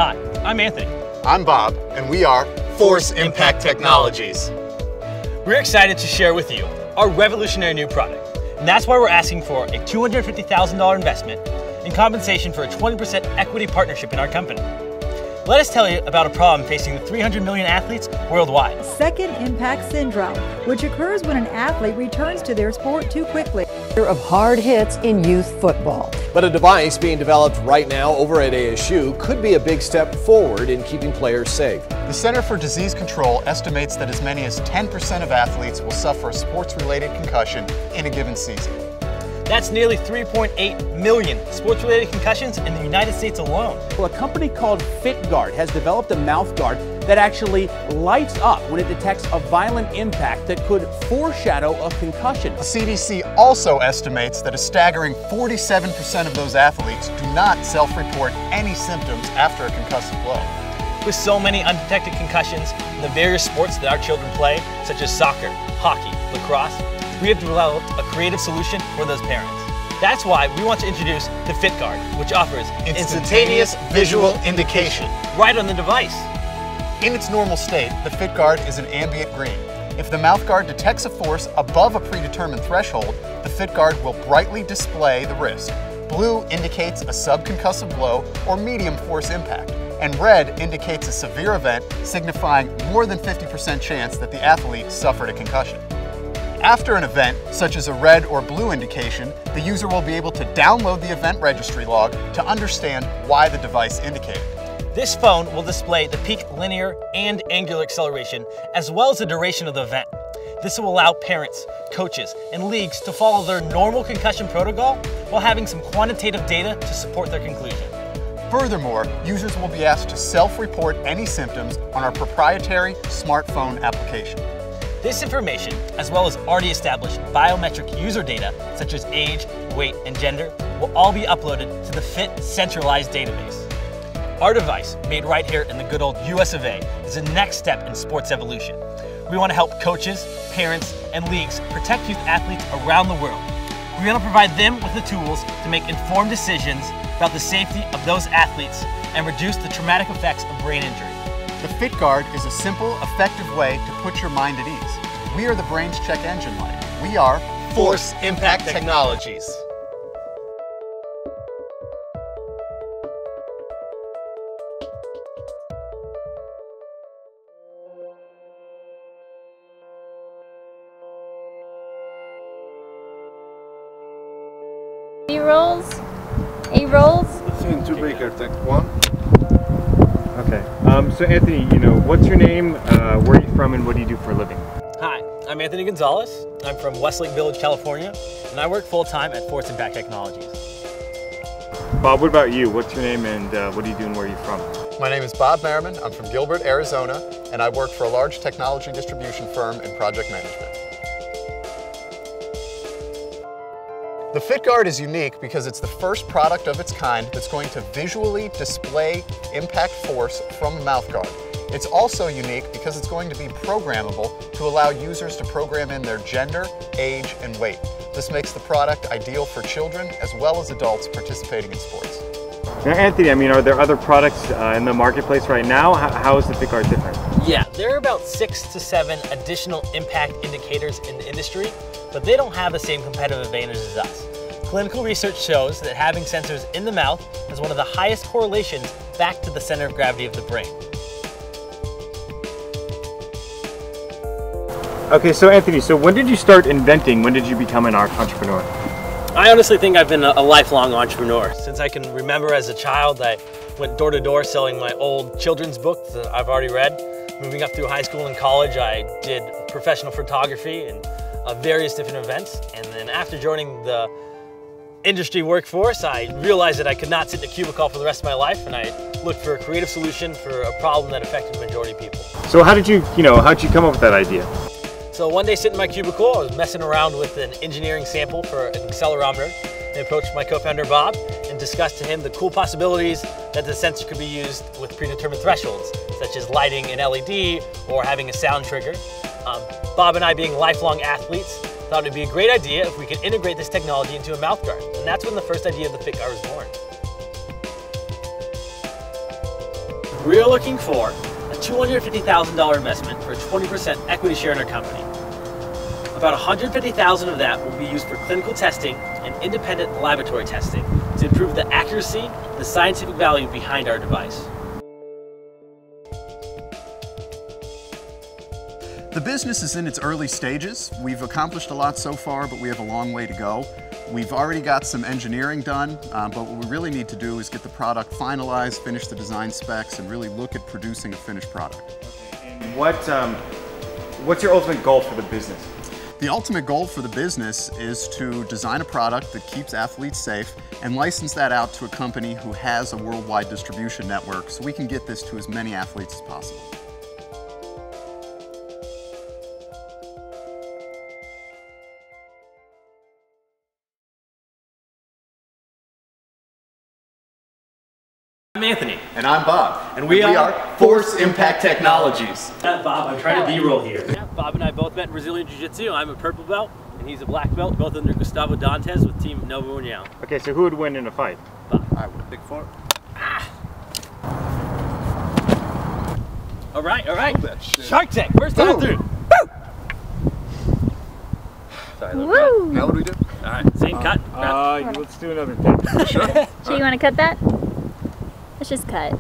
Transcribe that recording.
Hi, I'm Anthony. I'm Bob, and we are Force Impact Technologies. We're excited to share with you our revolutionary new product, and that's why we're asking for a $250,000 investment in compensation for a 20% equity partnership in our company. Let us tell you about a problem facing the 300 million athletes worldwide. Second impact syndrome, which occurs when an athlete returns to their sport too quickly. Of hard hits in youth football. But a device being developed right now over at ASU could be a big step forward in keeping players safe. The Center for Disease Control estimates that as many as 10% of athletes will suffer a sports-related concussion in a given season. That's nearly 3.8 million sports-related concussions in the United States alone. Well, a company called FitGuard has developed a mouth guard that actually lights up when it detects a violent impact that could foreshadow a concussion. The CDC also estimates that a staggering 47% of those athletes do not self-report any symptoms after a concussive blow. With so many undetected concussions in the various sports that our children play, such as soccer, hockey, lacrosse, we have developed a creative solution for those parents. That's why we want to introduce the FitGuard, which offers instantaneous visual indication right on the device. In its normal state, the FitGuard is an ambient green. If the mouthguard detects a force above a predetermined threshold, the FitGuard will brightly display the risk. Blue indicates a subconcussive blow or medium force impact, and red indicates a severe event, signifying more than 50% chance that the athlete suffered a concussion. After an event, such as a red or blue indication, the user will be able to download the event registry log to understand why the device indicated. This phone will display the peak linear and angular acceleration, as well as the duration of the event. This will allow parents, coaches, and leagues to follow their normal concussion protocol while having some quantitative data to support their conclusion. Furthermore, users will be asked to self-report any symptoms on our proprietary smartphone application. This information, as well as already established biometric user data, such as age, weight, and gender, will all be uploaded to the Fit centralized database. Our device, made right here in the good old US of A, is the next step in sports evolution. We want to help coaches, parents, and leagues protect youth athletes around the world. We want to provide them with the tools to make informed decisions about the safety of those athletes and reduce the traumatic effects of brain injury. The FitGuard is a simple, effective way to put your mind at ease. We are the brain's check engine light. We are Force Impact Technologies. B-rolls? A-rolls? Scene 2 Baker, take 1. Okay, so Anthony, what's your name, where are you from, and what do you do for a living? Hi, I'm Anthony Gonzalez. I'm from Westlake Village, California, and I work full-time at Force Impact Technologies. Bob, what about you? What's your name, and what do you do, and where are you from? My name is Bob Merriman. I'm from Gilbert, Arizona, and I work for a large technology distribution firm in project management. The FitGuard is unique because it's the first product of its kind that's going to visually display impact force from a mouthguard. It's also unique because it's going to be programmable to allow users to program in their gender, age, and weight. This makes the product ideal for children as well as adults participating in sports. Now, Anthony, are there other products in the marketplace right now? How is the FitGuard different? Yeah, there are about 6 to 7 additional impact indicators in the industry, but they don't have the same competitive advantage as us. Clinical research shows that having sensors in the mouth has one of the highest correlations back to the center of gravity of the brain. Okay, so Anthony, when did you start inventing? When did you become an entrepreneur? I honestly think I've been a lifelong entrepreneur. Since I can remember as a child, I went door to door selling my old children's books that I've already read. Moving up through high school and college, I did professional photography and various different events. And then after joining the industry workforce, I realized that I could not sit in a cubicle for the rest of my life, and I looked for a creative solution for a problem that affected the majority of people. So how'd you come up with that idea? So one day sitting in my cubicle, I was messing around with an engineering sample for an accelerometer and approached my co-founder Bob and discussed to him the cool possibilities that the sensor could be used with predetermined thresholds, such as lighting an LED or having a sound trigger. Bob and I, being lifelong athletes, thought it'd be a great idea if we could integrate this technology into a mouthguard. And that's when the first idea of the FitGuard was born. We are looking for a $250,000 investment for a 20% equity share in our company. About $150,000 of that will be used for clinical testing and independent laboratory testing to improve the accuracy and the scientific value behind our device. The business is in its early stages. We've accomplished a lot so far, but we have a long way to go. We've already got some engineering done, but what we really need to do is get the product finalized, finish the design specs, and really look at producing a finished product. And what's your ultimate goal for the business? The ultimate goal for the business is to design a product that keeps athletes safe and license that out to a company who has a worldwide distribution network so we can get this to as many athletes as possible. I'm Anthony. And I'm Bob. And we are Force Impact Technologies. Bob, I'm trying to B-roll here. Yeah, Bob and I both met in Brazilian Jiu-Jitsu. I'm a purple belt, and he's a black belt, both under Gustavo Dantes with Team Novo União. Okay, so who would win in a fight? Bob. I would. Big four. All right. Shark Tank, first time through. Woo! Sorry, Woo! How would we do? All right, same cut. Let's do another take. Sure. So you want to cut that? Let's just cut.